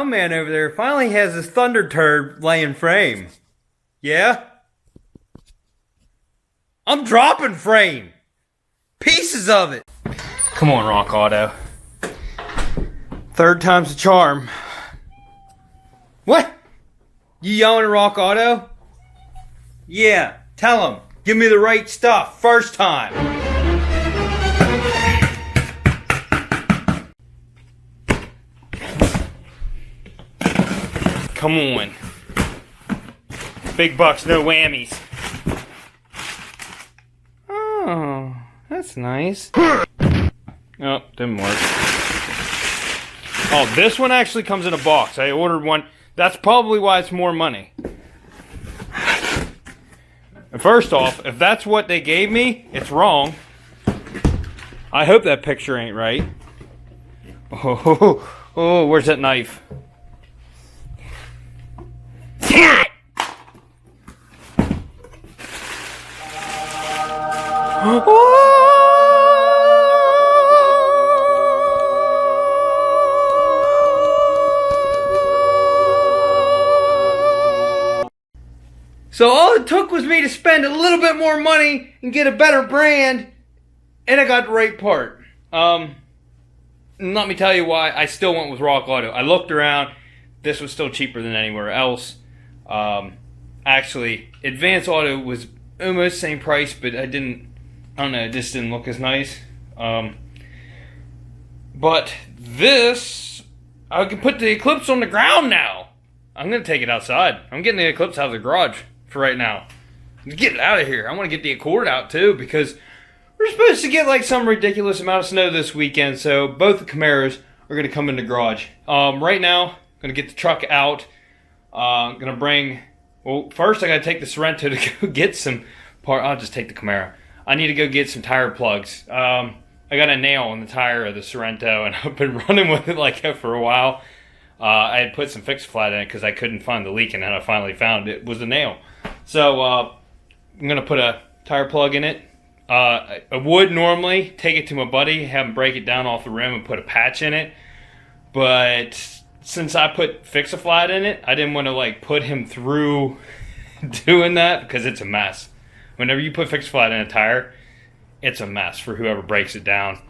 sound man over there finally has his thunder turd laying frame. Yeah? I'm dropping frame. Pieces of it. Come on, Rock Auto. Third time's the charm. What? You yelling at Rock Auto? Yeah, tell him. Give me the right stuff first time. Come on. Big bucks, no whammies. Oh, that's nice. Oh, didn't work. Oh, this one actually comes in a box. I ordered one. That's probably why it's more money. First off, if that's what they gave me, it's wrong. I hope that picture ain't right. Oh, where's that knife? So all it took was me to spend a little bit more money and get a better brand, and I got the right part. Let me tell you why I still went with Rock Auto. I looked around. This was still cheaper than anywhere else. Actually, Advance Auto was almost same price, but I don't know, it just didn't look as nice. But this, I can put the Eclipse on the ground now. I'm going to take it outside. I'm getting the Eclipse out of the garage for right now. Get it out of here. I want to get the Accord out too, because we're supposed to get like some ridiculous amount of snow this weekend, so both the Camaros are going to come in the garage. Right now, I'm going to get the truck out. I'm going to bring, well, first I got to take the Sorrento to go get some I'll just take the Camaro. I need to go get some tire plugs. I got a nail on the tire of the Sorrento, and I've been running with it like that for a while. I had put some Fix-A-Flat in it because I couldn't find the leak, and then I finally found it was a nail. So I'm going to put a tire plug in it. I would normally take it to my buddy, have him break it down off the rim and put a patch in it. But since I put Fix-A-Flat in it, I didn't want to like put him through doing that because it's a mess. Whenever you put Fix-A-Flat in a tire, it's a mess for whoever breaks it down.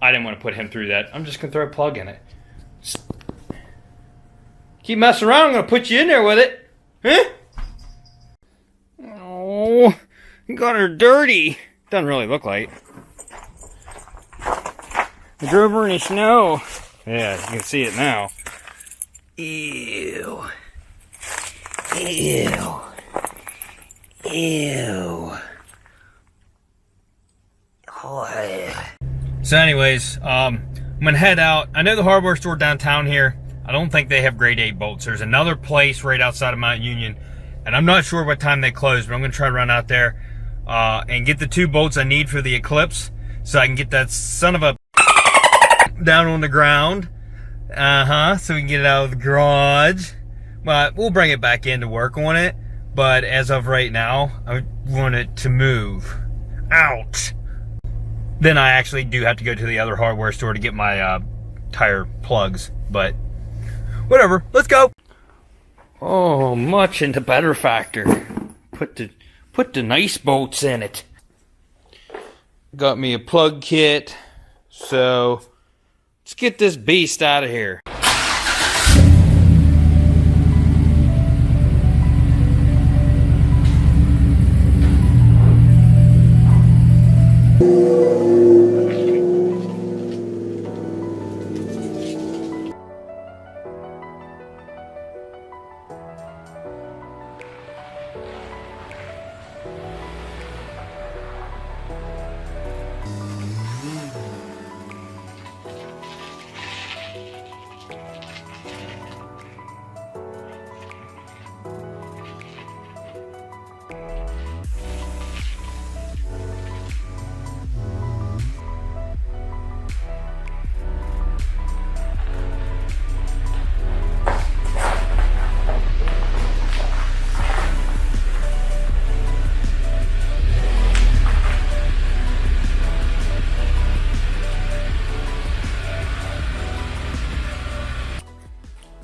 I didn't want to put him through that. I'm just going to throw a plug in it. Keep messing around, I'm going to put you in there with it. Huh? Oh, you got her dirty. Doesn't really look like. I drove her in the snow. Yeah, you can see it now. Ew. Ew. Ew. Oh. So anyways, I'm going to head out. I know the hardware store downtown here, I don't think they have grade 8 bolts. There's another place right outside of Mount Union, and I'm not sure what time they close, but I'm going to try to run out there and get the 2 bolts I need for the Eclipse so I can get that son of a down on the ground. So we can get it out of the garage. But we'll bring it back in to work on it. But as of right now, I want it to move. Ouch! Then I actually do have to go to the other hardware store to get my tire plugs, but whatever, let's go. Oh, much into better factor. Put the nice bolts in it. Got me a plug kit, so let's get this beast out of here.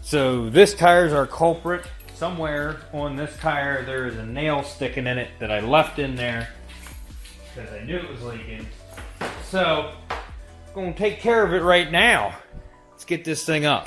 So this tire is our culprit. Somewhere on this tire there is a nail sticking in it that I left in there because I knew it was leaking. So I'm going to take care of it right now. Let's get this thing up.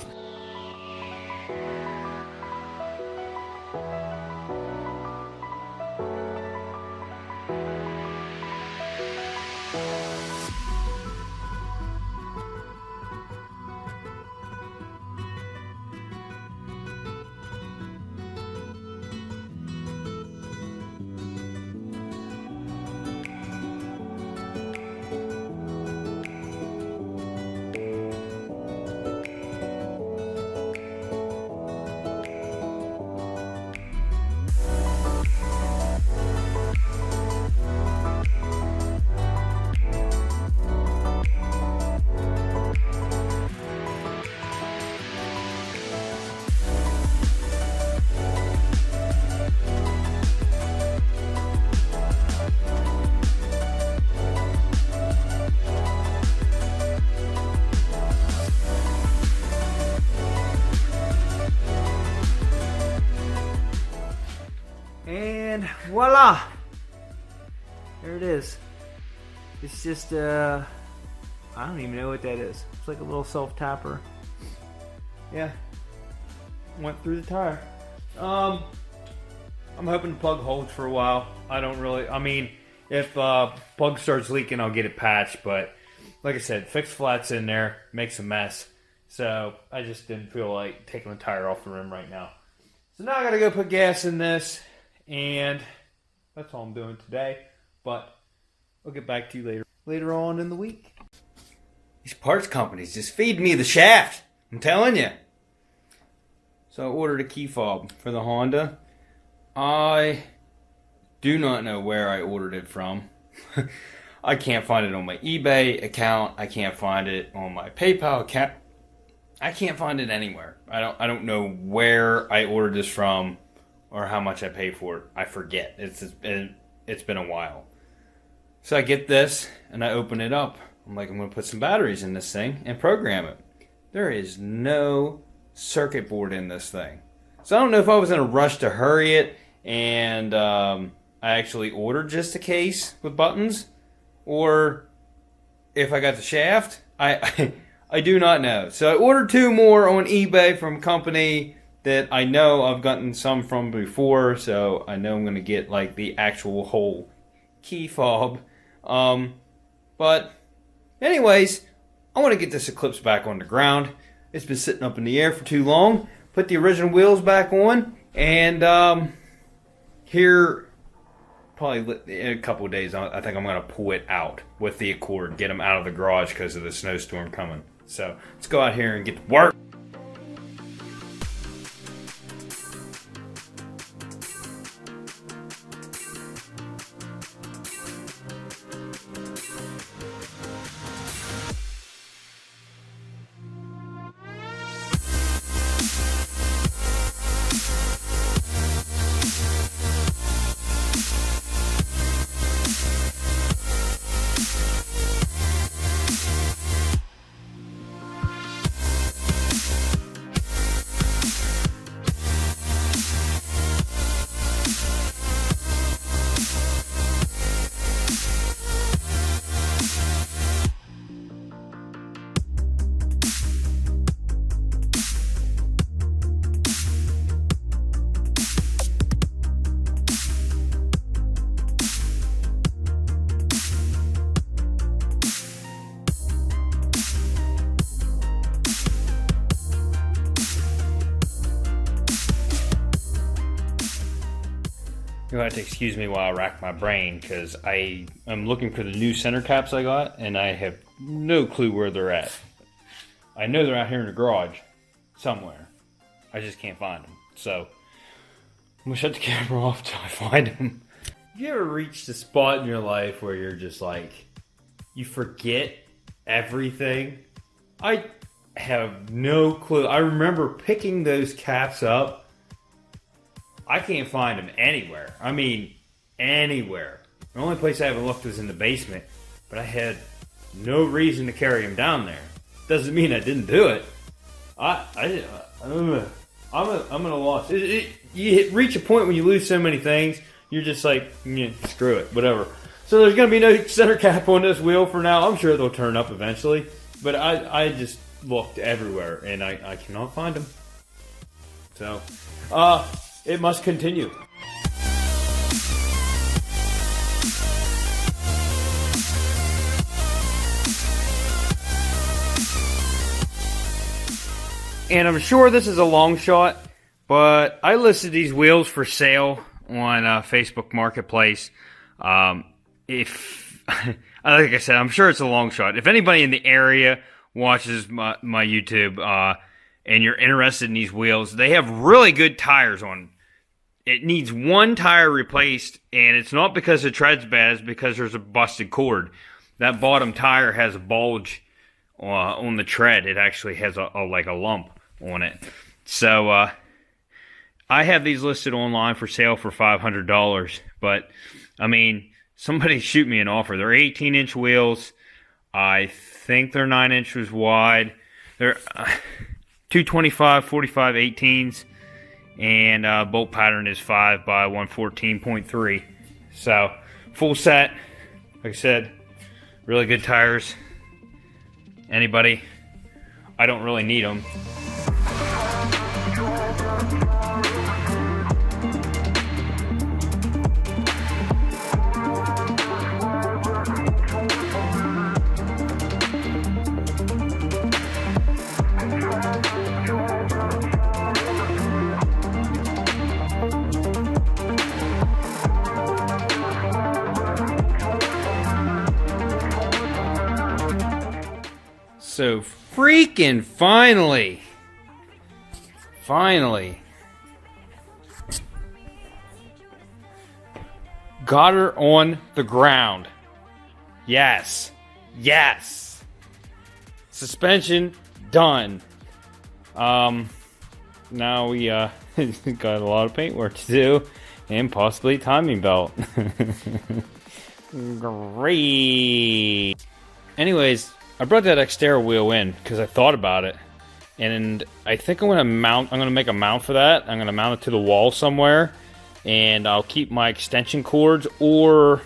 And voila! There it is. It's just, I don't even know what that is. It's like a little self-tapper. Yeah. Went through the tire. I'm hoping the plug holds for a while. I mean, if plug starts leaking, I'll get it patched. But like I said, fixed flat's in there, makes a mess. So I just didn't feel like taking the tire off the rim right now. So now I gotta go put gas in this. And that's all I'm doing today, but I'll get back to you later on in the week. These parts companies just feed me the shaft, I'm telling you. So I ordered a key fob for the Honda. I do not know where I ordered it from. I can't find it on my eBay account. I can't find it on my PayPal account. I can't find it anywhere. I don't know where I ordered this from or how much I paid for it. I forget. It's been a while. So I get this and I open it up. I'm like, I'm going to put some batteries in this thing and program it. There is no circuit board in this thing. So I don't know if I was in a rush to hurry it and I actually ordered just a case with buttons, or if I got the shaft. I do not know. So I ordered 2 more on eBay from a company that I know I've gotten some from before, so I know I'm going to get like the actual whole key fob. But anyways, I want to get this Eclipse back on the ground. It's been sitting up in the air for too long. Put the original wheels back on, and here probably in a couple of days, I think I'm going to pull it out with the Accord, get them out of the garage because of the snowstorm coming. So let's go out here and get to work. You'll have to excuse me while I rack my brain, because I am looking for the new center caps I got, and I have no clue where they're at. I know they're out here in the garage somewhere. I just can't find them. So I'm going to shut the camera off till I find them. Have you ever reached a spot in your life where you're just like, you forget everything? I have no clue. I remember picking those caps up. I can't find them anywhere. I mean, anywhere. The only place I ever looked was in the basement, but I had no reason to carry them down there. Doesn't mean I didn't do it. I I'm at a loss. You reach a point when you lose so many things, you're just like, yeah, screw it, whatever. So there's going to be no center cap on this wheel for now. I'm sure they'll turn up eventually. But I just looked everywhere, and I cannot find them. So, it must continue. And I'm sure this is a long shot, but I listed these wheels for sale on Facebook Marketplace. If like I said, I'm sure it's a long shot. If anybody in the area watches my YouTube and you're interested in these wheels, they have really good tires on. It needs one tire replaced, and it's not because the tread's bad, it's because there's a busted cord. That bottom tire has a bulge on the tread. It actually has like a lump on it. So I have these listed online for sale for $500, but I mean, somebody shoot me an offer. They're 18-inch wheels. I think they're 9 inches wide. They're 225 45 18s, and bolt pattern is 5 by 114.3. So full set. Like I said, really good tires. Anybody? I don't really need them. So freaking finally got her on the ground. Yes. Suspension done. Now we got a lot of paint work to do and possibly timing belt. Great. Anyways, I brought that Xterra wheel in because I thought about it, and I think I'm gonna make a mount for that. I'm gonna mount it to the wall somewhere, and I'll keep my extension cords, or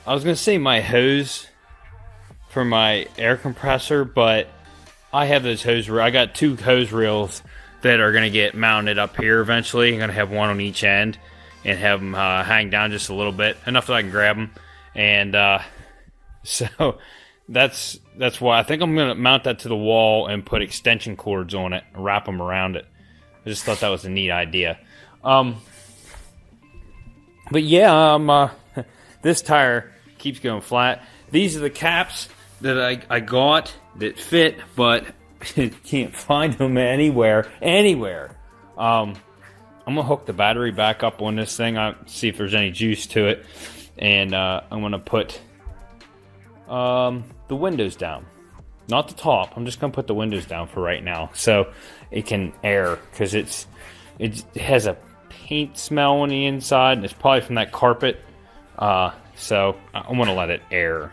I was gonna say my hose for my air compressor, but I have those I got 2 hose reels that are gonna get mounted up here eventually. I'm gonna have one on each end and have them hang down just a little bit, enough that I can grab them, and so. That's why I think I'm going to mount that to the wall and put extension cords on it and wrap them around it. I just thought that was a neat idea. But yeah, this tire keeps going flat. These are the caps that I got that fit, but can't find them anywhere. I'm going to hook the battery back up on this thing. See if there's any juice to it. And I'm going to put the windows down, not the top. I'm just gonna put the windows down for right now so it can air, because it has a paint smell on the inside, and it's probably from that carpet, so I'm gonna let it air.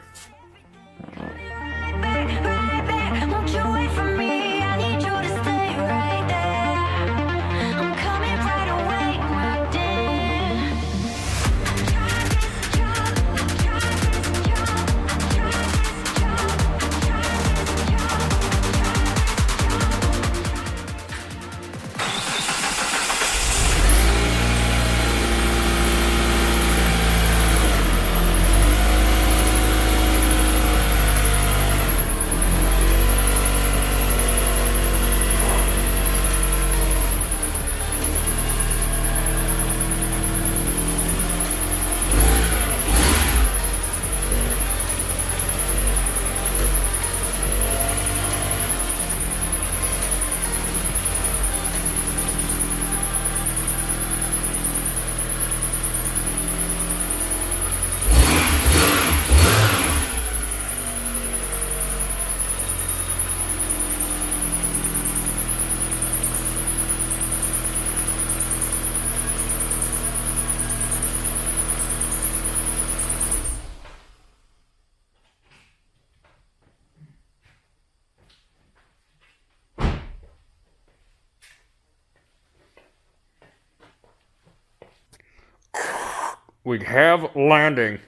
We have landing.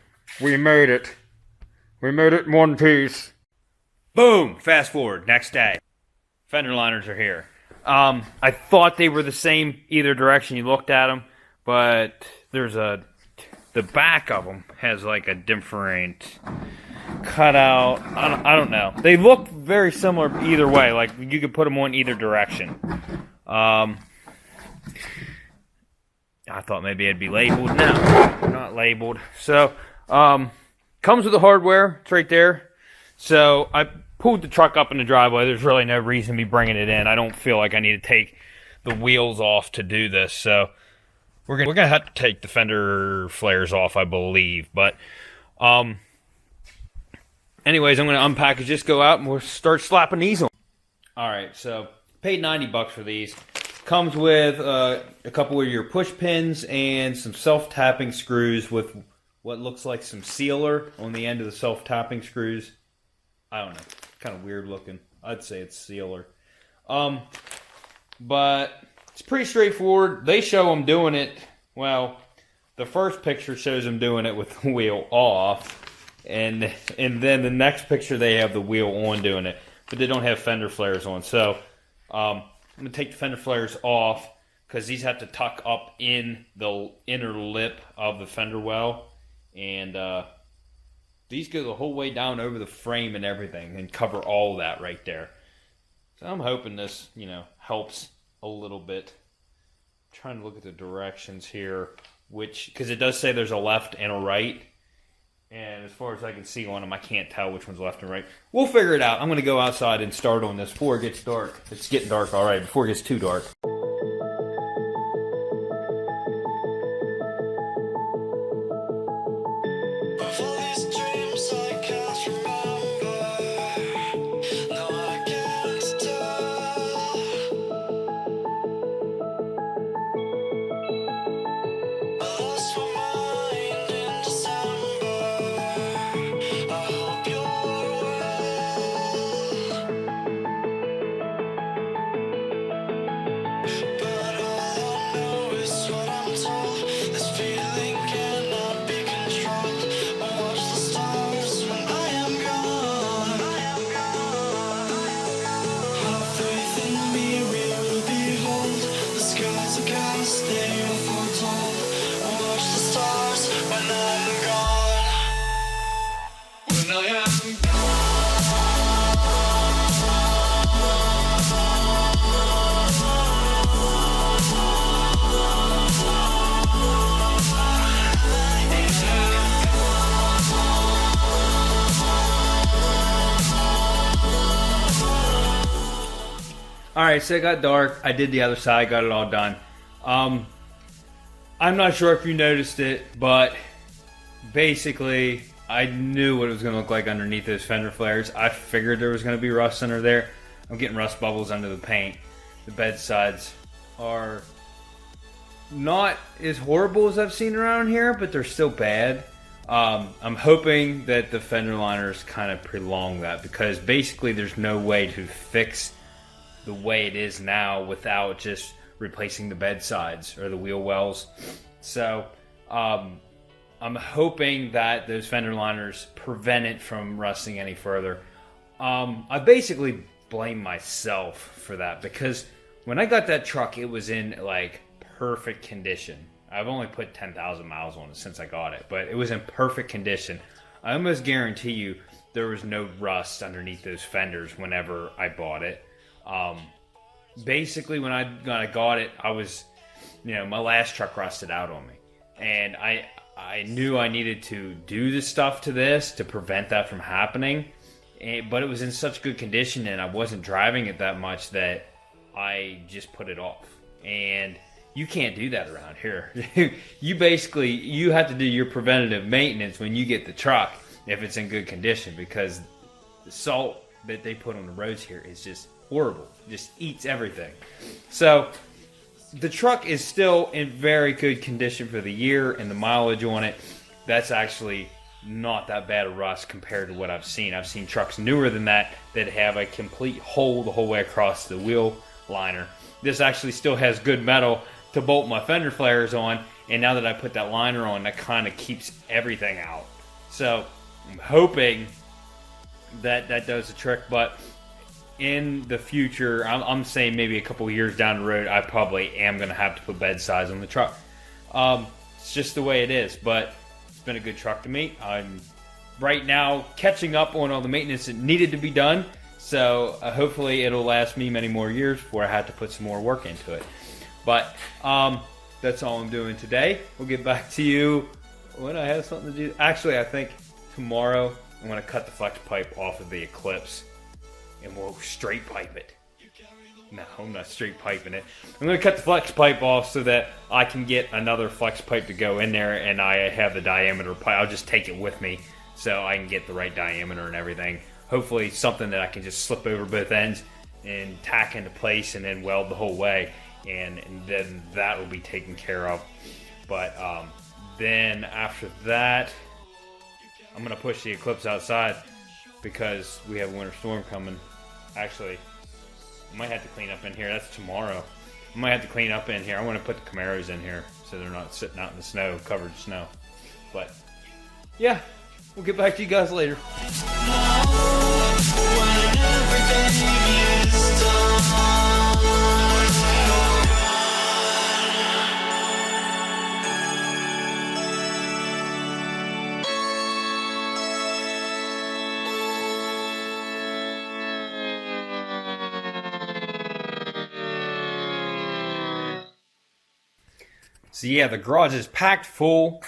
We made it. We made it in one piece. Boom! Fast forward, next day. Fender liners are here. I thought they were the same either direction you looked at them, but the back of them has like a different cutout. I don't know. They look very similar either way. Like you could put them on either direction. I thought maybe it'd be labeled. No, they're not labeled. So, comes with the hardware. It's right there. So I pulled the truck up in the driveway. There's really no reason me bringing it in. I don't feel like I need to take the wheels off to do this. So we're gonna have to take the fender flares off, I believe. But anyways, I'm gonna unpackage this, go out, and we'll start slapping these on. All right, so paid $90 for these. Comes with a couple of your push pins and some self-tapping screws with what looks like some sealer on the end of the self-tapping screws. I don't know, kind of weird looking. I'd say it's sealer. But it's pretty straightforward. They show them doing it, well, the first picture shows them doing it with the wheel off, and then the next picture they have the wheel on doing it, but they don't have fender flares on. So I'm going to take the fender flares off because these have to tuck up in the inner lip of the fender well, and these go the whole way down over the frame and everything and cover all that right there. So I'm hoping this, helps a little bit. I'm trying to look at the directions here, because it does say there's a left and a right. And as far as I can see on them, I can't tell which one's left and right. We'll figure it out. I'm going to go outside and start on this before it gets dark. It's getting dark already, before it gets too dark. Alright, so it got dark. I did the other side, got it all done. I'm not sure if you noticed it, but basically I knew what it was going to look like underneath those fender flares. I figured there was going to be rust under there. I'm getting rust bubbles under the paint. The bed sides are not as horrible as I've seen around here, but they're still bad. I'm hoping that the fender liners kind of prolong that, because basically there's no way to fix the way it is now without just replacing the bed sides or the wheel wells. So I'm hoping that those fender liners prevent it from rusting any further. I basically blame myself for that, because when I got that truck, it was in like perfect condition. I've only put 10,000 miles on it since I got it, but it was in perfect condition. I almost guarantee you there was no rust underneath those fenders whenever I bought it. Basically when I got it, I was, my last truck rusted out on me, and I knew I needed to do the stuff to this to prevent that from happening, but it was in such good condition and I wasn't driving it that much that I just put it off. And you can't do that around here. You have to do your preventative maintenance when you get the truck if it's in good condition, because the salt that they put on the roads here is just horrible. Just eats everything. So the truck is still in very good condition for the year, and the mileage on it, that's actually not that bad of rust compared to what I've seen. I've seen trucks newer than that have a complete hole the whole way across the wheel liner. This actually still has good metal to bolt my fender flares on, And now that I put that liner on, that kind of keeps everything out. So I'm hoping that that does the trick. But in the future, I'm saying maybe a couple years down the road, I probably am going to have to put bed size on the truck. It's just the way it is. But it's been a good truck to me. I'm right now catching up on all the maintenance that needed to be done. So hopefully it'll last me many more years before I have to put some more work into it. But that's all I'm doing today. We'll get back to you when I have something to do. Actually, I think tomorrow I'm going to cut the flex pipe off of the Eclipse and we'll straight pipe it. No, I'm not straight piping it. I'm going to cut the flex pipe off so that I can get another flex pipe to go in there, and I have the diameter pipe. I'll just take it with me so I can get the right diameter and everything. Hopefully something that I can just slip over both ends and tack into place and then weld the whole way, and then that will be taken care of. But then after that, I'm going to push the Eclipse outside because we have a winter storm coming. Actually, I might have to clean up in here. That's tomorrow. I might have to clean up in here. I want to put the Camaros in here so they're not sitting out in the snow, covered in snow. But yeah, we'll get back to you guys later. So yeah, the garage is packed full.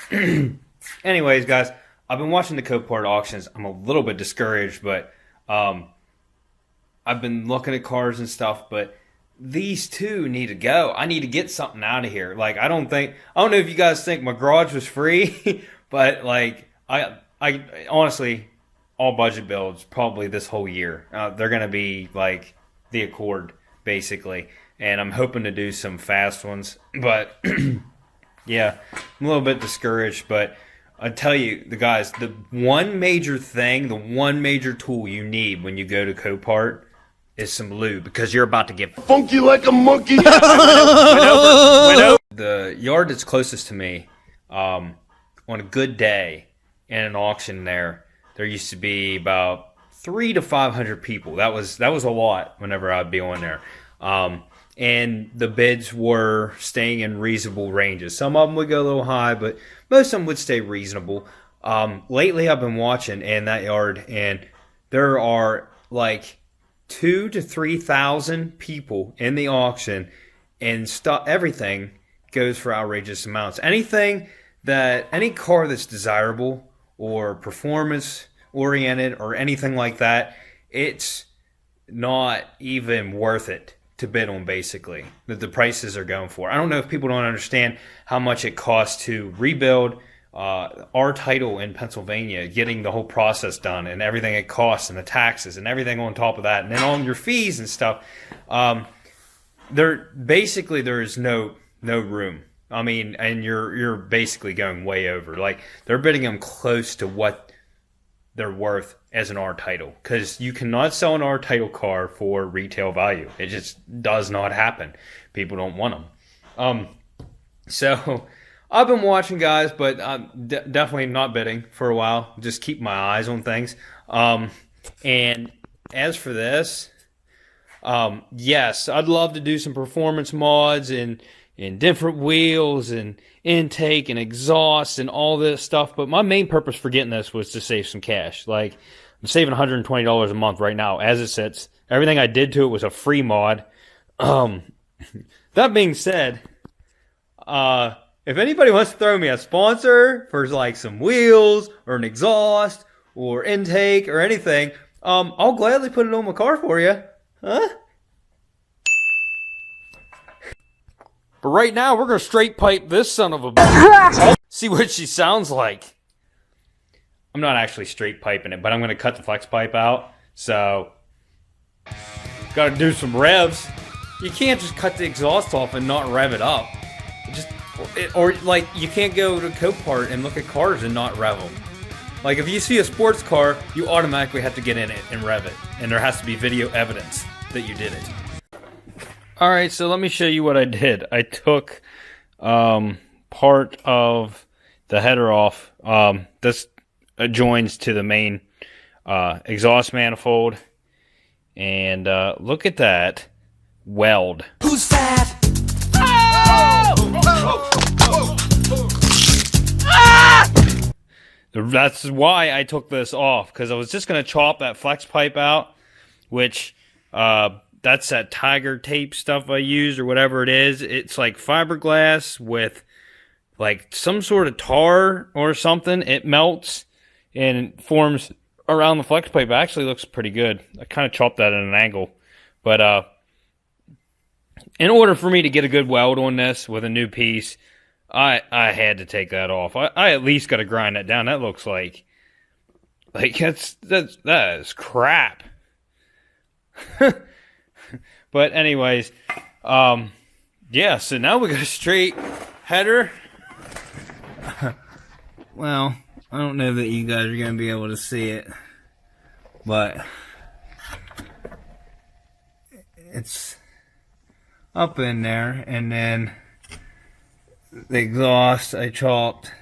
Anyways, guys, I've been watching the Copart auctions. I'm a little bit discouraged, but I've been looking at cars and stuff, but these two need to go. I need to get something out of here. Like, I don't know if you guys think my garage was free, but like, I honestly, all budget builds probably this whole year. They're going to be like the Accord, basically. And I'm hoping to do some fast ones, but yeah, I'm a little bit discouraged, but I tell you, the guys, the one major thing, the one major tool you need when you go to Copart is some lube, because you're about to get funky like a monkey. Went over the yard that's closest to me. On a good day in an auction there used to be about 300 to 500 people. That was a lot whenever I'd be on there. And the bids were staying in reasonable ranges. Some of them would go a little high, but most of them would stay reasonable. Lately, I've been watching in that yard, and there are like 2,000 to 3,000 people in the auction, and everything goes for outrageous amounts. Any car that's desirable or performance oriented or anything like that, it's not even worth it to bid on, basically, that the prices are going for. I don't know if people don't understand how much it costs to rebuild our title in Pennsylvania, getting the whole process done and everything it costs and the taxes and everything on top of that, and then on your fees and stuff. There is no room. I mean, and you're basically going way over. Like, they're bidding them close to what they're worth as an R title, because you cannot sell an R title car for retail value. It just does not happen. People don't want them. So I've been watching, guys, but I'm definitely not bidding for a while. Just keep my eyes on things. And as for this, yes, I'd love to do some performance mods and different wheels and intake and exhaust and all this stuff, but my main purpose for getting this was to save some cash. Like, I'm saving $120 a month right now as it sits. Everything I did to it was a free mod. That being said, if anybody wants to throw me a sponsor for like some wheels or an exhaust or intake or anything, I'll gladly put it on my car for you. Huh? But right now, we're going to straight pipe this son of a bitch. See what she sounds like. I'm not actually straight piping it, but I'm going to cut the flex pipe out. So, got to do some revs. You can't just cut the exhaust off and not rev it up. Or like, you can't go to Copart and look at cars and not rev them. Like, if you see a sports car, you automatically have to get in it and rev it. And there has to be video evidence that you did it. Alright, so let me show you what I did. I took part part of the header off. This joins to the main exhaust manifold. And look at that weld. Who's that? That's why I took this off, because I was just going to chop that flex pipe out, which that's that tiger tape stuff I used or whatever it is. It's like fiberglass with like some sort of tar or something. It melts and forms around the flex pipe. It actually looks pretty good. I kind of chopped that at an angle. But in order for me to get a good weld on this with a new piece, I had to take that off. I at least got to grind that down. That looks like that is crap. But anyways, yeah, so now we got a straight header. Well, I don't know that you guys are going to be able to see it, but it's up in there, and then the exhaust I chopped.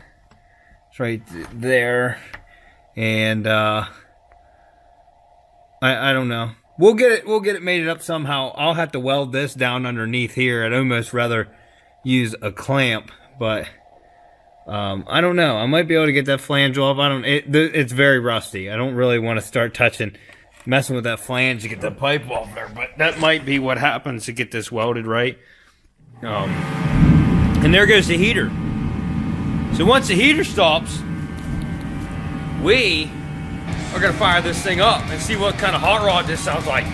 It's right there, and I don't know. We'll get it made up somehow. I'll have to weld this down underneath here. I'd almost rather use a clamp, but I don't know. I might be able to get that flange off. It's very rusty. I don't really want to start messing with that flange to get the pipe off there, but that might be what happens to get this welded right. And there goes the heater. So once the heater stops, we are going to fire this thing up and see what kind of hot rod this sounds like.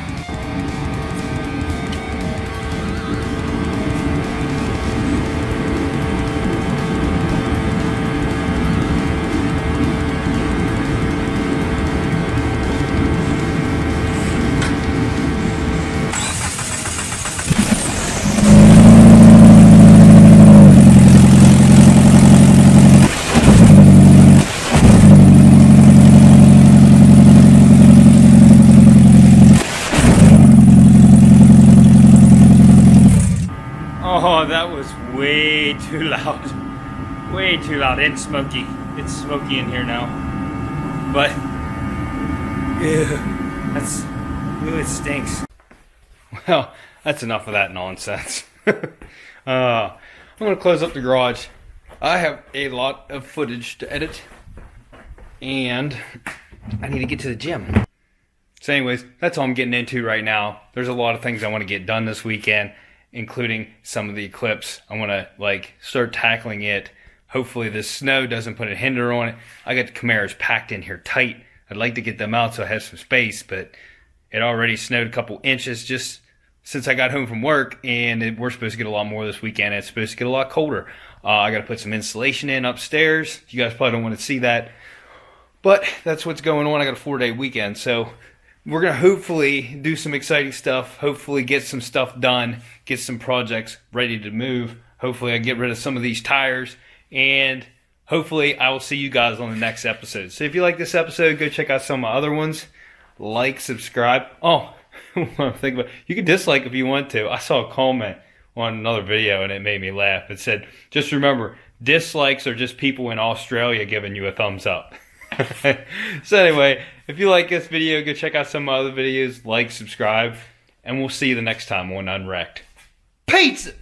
Oh, that was way too loud. Way too loud and smoky. It's smoky in here now. But, ew, it stinks. Well, that's enough of that nonsense. I'm going to close up the garage. I have a lot of footage to edit, and I need to get to the gym. So anyways, that's all I'm getting into right now. There's a lot of things I want to get done this weekend, including some of the Eclipse. I want to start tackling it. Hopefully this snow doesn't put a hinder on it. I got the Camaros packed in here tight. I'd like to get them out so I have some space, but it already snowed a couple inches just since I got home from work, and we're supposed to get a lot more this weekend. It's supposed to get a lot colder. I got to put some insulation in upstairs. You guys probably don't want to see that, but that's what's going on. I got a 4-day weekend, so we're going to hopefully do some exciting stuff, hopefully get some stuff done, get some projects ready to move. Hopefully I get rid of some of these tires, and hopefully I will see you guys on the next episode. So if you like this episode, go check out some of my other ones. Like, subscribe. Oh, think about it. You can dislike if you want to. I saw a comment on another video and it made me laugh. It said, just remember, dislikes are just people in Australia giving you a thumbs up. So anyway, if you like this video, go check out some of my other videos, like, subscribe, and we'll see you the next time on Unwrecked. Pizza!